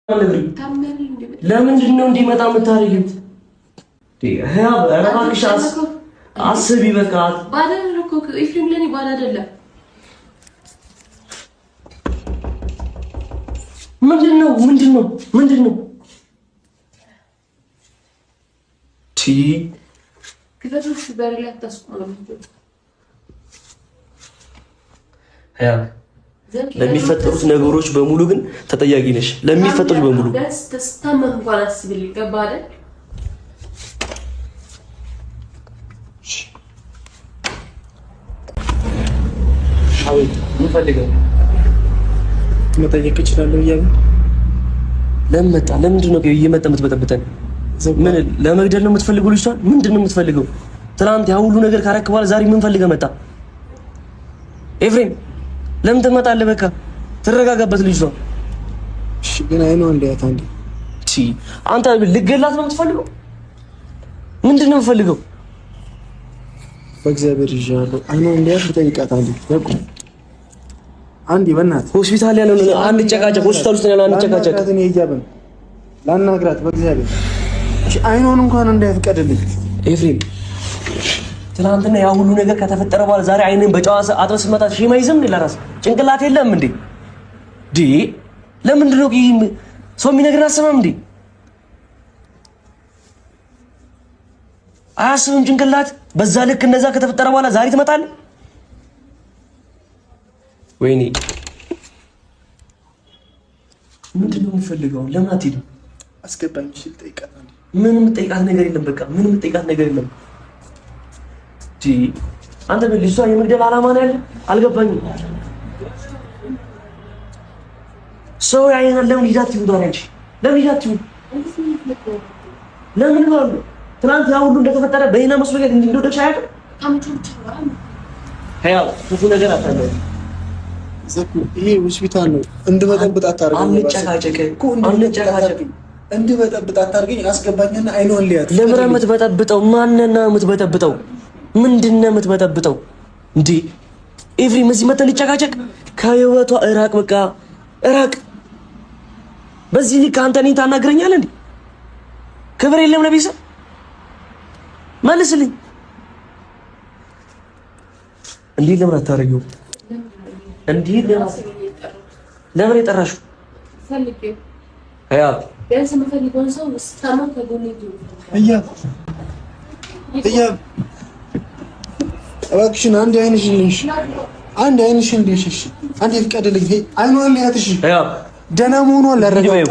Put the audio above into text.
ለምንድን ነው እንዲመጣ የምታደርጊት? እባክሽ አስቢ። በቃ ባደረኩ ኢፍሬም ለኔ ባል አይደለም። ምንድነው? ክፈቶሽ በር ላይ አታስቆም። ለሚፈጠሩት ነገሮች በሙሉ ግን ተጠያቂ ነሽ። ለሚፈጠሩት በሙሉ ተስተማም እንኳን አስብልኝ። ገባ አይደል? አይ ምፈልገው መጠየቅ እችላለሁ እያለ ለምን መጣ? ለምንድን ነው እየመጣ የምትበጠብጠን? ምን ለመግደል ነው የምትፈልገው? ልጅቷን ምንድን ነው የምትፈልገው? ትናንት ያ ሁሉ ነገር ካረክ በኋላ ዛሬ ምን ፈልገህ መጣ? ኤፍሬም ለምን ትመጣለህ? በቃ ትረጋጋበት ልጅቷ። እሺ ግን አይኑ እንዴት አንዴ አንተ ልገላት ነው የምትፈልገው? ምንድን ነው የምትፈልገው? በእግዚአብሔር ይዣለሁ። አይኑ እንዴት ልጠይቃት አንዴ በቃ አንዴ በእናትህ ሆስፒታል ያለው አንድ ጨቃጨቅ ሆስፒታል ውስጥ ያለው አንድ ጨቃጨቅ እኔ እያበን ላናግራት በእግዚአብሔር። እሺ አይኑን እንኳን እንዳይፈቀድልኝ ኤፍሬም ትናንትና ያ ሁሉ ነገር ከተፈጠረ በኋላ ዛሬ አይንን በጨዋ አጥበስ መጣ ሺማ ይዘም ለራስ ጭንቅላት የለም እንዴ? ለምንድን ነው ሰው የሚነግር አሰማም እንዴ? አያስብም ጭንቅላት? በዛ ልክ እንደዛ ከተፈጠረ በኋላ ዛሬ ትመጣለህ? ወይኔ ምንድን ነው የምትፈልገው? ለምን አትሄድም? አስገባኝ። እሺ ልጠይቃት። ምንም የምትጠይቃት ነገር የለም። በቃ ምንም የምትጠይቃት ነገር የለም። አንተ ልጅቷ የመግደል ዓላማ ነው ያለ? አልገባኝም። ሰው ያየናል። ለምን ሂዳት ይውጣ አንቺ? ለምን ሂዳት ይውጣ? ለምን ነው ትናንት ያ ሁሉ እንደተፈጠረ በእኔና መስሎኝ እንደወደድሽ አያውቅም። ያው ብዙ ነገር አታለው። ይሄ ሆስፒታል ነው። እንድበጠብጥ አታርገኝ። አንጨቃጨቅ እኮ አንጨቃጨቅ። እንድበጠብጥ አታርገኝ። አስገባኝና አይኗን ሊያት። ለምን የምትበጠብጠው? ማንና ነው የምትበጠብጠው? ምንድነው የምትበጠብጠው እንዴ? ኤፍሬም እዚህ መተን ሊጨቃጨቅ ከህይወቷ እራቅ። በቃ እራቅ። በዚህ ልክ አንተ እኔን ታናግረኛለህ እንዴ? ክብር የለም ለቤተሰብ? መልስልኝ። እንዴ ለምን አታረጊው? እንዴ ለምን የጠራሽው? ፈልጌ ቢያንስ የምፈልገውን ሰው ስታማ ከጎኔ እባክሽን አንድ አይንሽን ልሽ አንድ አይንሽን ልሽ። እሺ አንዴ ፍቀድልኝ። አይኗን ሊያትሽ ደህና መሆኗን ላረጋግጥ